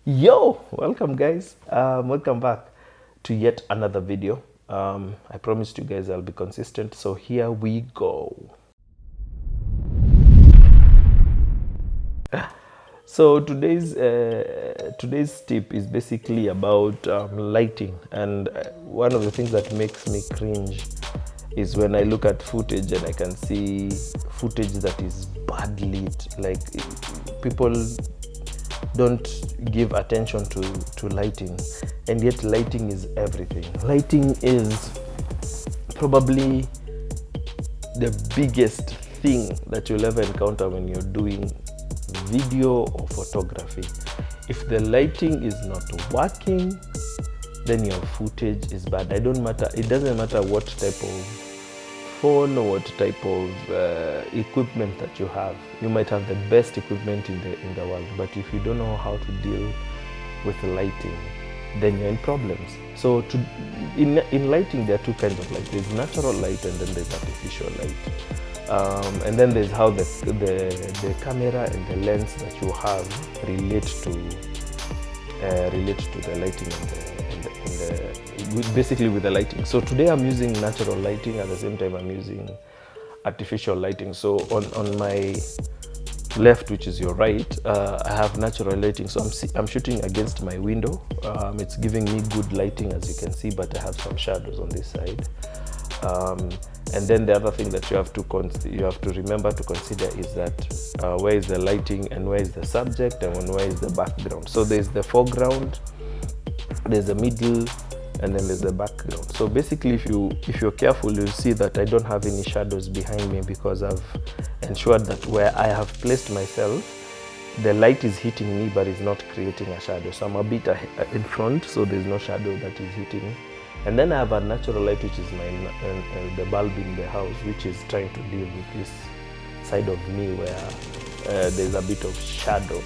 Yo, welcome guys. Welcome back to yet another video. I promised you guys I'll be consistent, so here we go. So today's tip is basically about lighting, and one of the things that makes me cringe is when I look at footage and I can see footage that is bad lit. Like, people don't give attention to lighting, and yet lighting is everything. Lighting is probably the biggest thing that you'll ever encounter when you're doing video or photography. If the lighting is not working, then your footage is bad. It doesn't matter what type of phone or what type of equipment that you have. You might have the best equipment in the world, but if you don't know how to deal with lighting, then you're in problems. So in lighting, there are two kinds of light. There's natural light and then there's artificial light. And then there's how the camera and the lens that you have relate to the lighting basically with the lighting. So today I'm using natural lighting, at the same time I'm using artificial lighting. So on my left, which is your right, I have natural lighting. So I'm shooting against my window. It's giving me good lighting, as you can see, but I have some shadows on this side. And then the other thing that you have to remember to consider is that where is the lighting and where is the subject and where is the background. So there's the foreground, there's the middle, and then there's the background. So basically, if you're careful, you'll see that I don't have any shadows behind me, because I've ensured that where I have placed myself, the light is hitting me but it's not creating a shadow. So I'm a bit in front, so there's no shadow that is hitting me. And then I have a natural light, which is the bulb in the house, which is trying to deal with this side of me where there's a bit of shadow,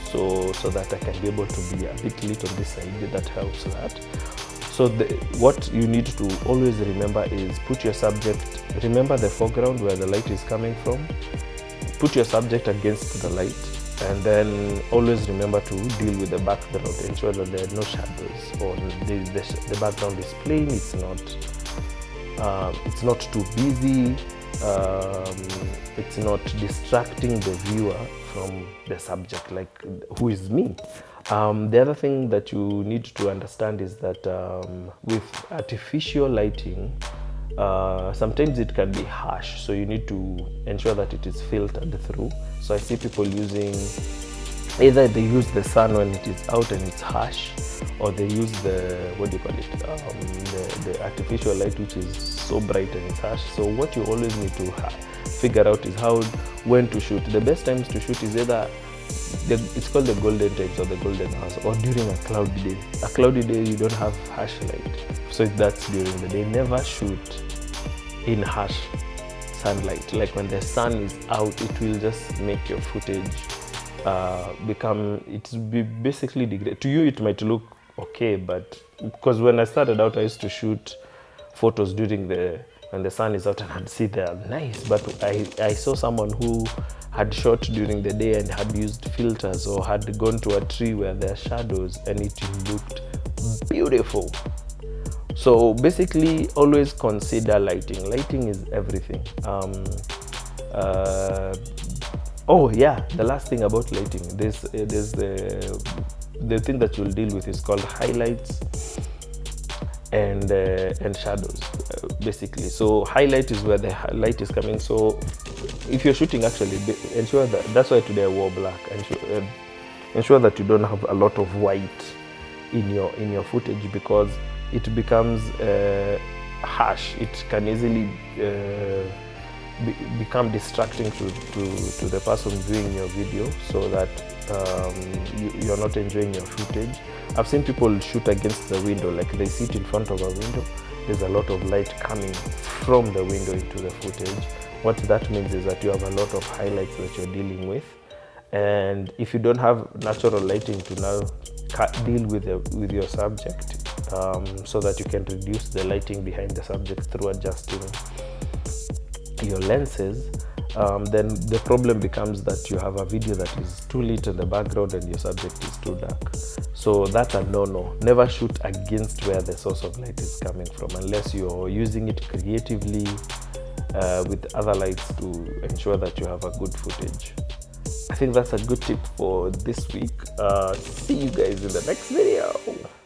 so that I can be able to be a bit lit on this side. That helps that. So what you need to always remember is put your subject, remember the foreground where the light is coming from, put your subject against the light, and then always remember to deal with the background. Ensure that there are no shadows, or the background is plain. It's not too busy. It's not distracting the viewer from the subject, like who is me. The other thing that you need to understand is that with artificial lighting, sometimes it can be harsh, so you need to ensure that it is filtered through. So I see people using, either they use the sun when it is out and it's harsh, or they use the the artificial light, which is so bright and it's harsh. So what you always need to figure out is when to shoot. The best times to shoot is either it's called the golden times or the golden hours, or during a cloudy day. A cloudy day, you don't have harsh light, so that's during the day. Never shoot in harsh sunlight. Like when the sun is out, it will just make your footage basically degrade. To you it might look okay, but because when I started out, I used to shoot photos when the sun is out, and I'd see they're nice, but I saw someone who had shot during the day and had used filters, or had gone to a tree where there are shadows, and it looked beautiful. So basically, always consider lighting. Lighting is everything. Oh yeah, the last thing about lighting, there's the thing that you'll deal with is called highlights and shadows, basically. So highlight is where the light is coming. So if you're shooting, actually ensure that's why today I wore black. Ensure that you don't have a lot of white in your footage, because it becomes harsh. It can easily become distracting to the person viewing your video, so that you're not enjoying your footage. I've seen people shoot against the window, like they sit in front of a window. There's a lot of light coming from the window into the footage. What that means is that you have a lot of highlights that you're dealing with, and if you don't have natural lighting to now deal with your subject, so that you can reduce the lighting behind the subject through adjusting your lenses, then the problem becomes that you have a video that is too lit in the background and your subject is too dark. So that's a no-no. Never shoot against where the source of light is coming from unless you're using it creatively with other lights to ensure that you have a good footage. I think that's a good tip for this week. See you guys in the next video.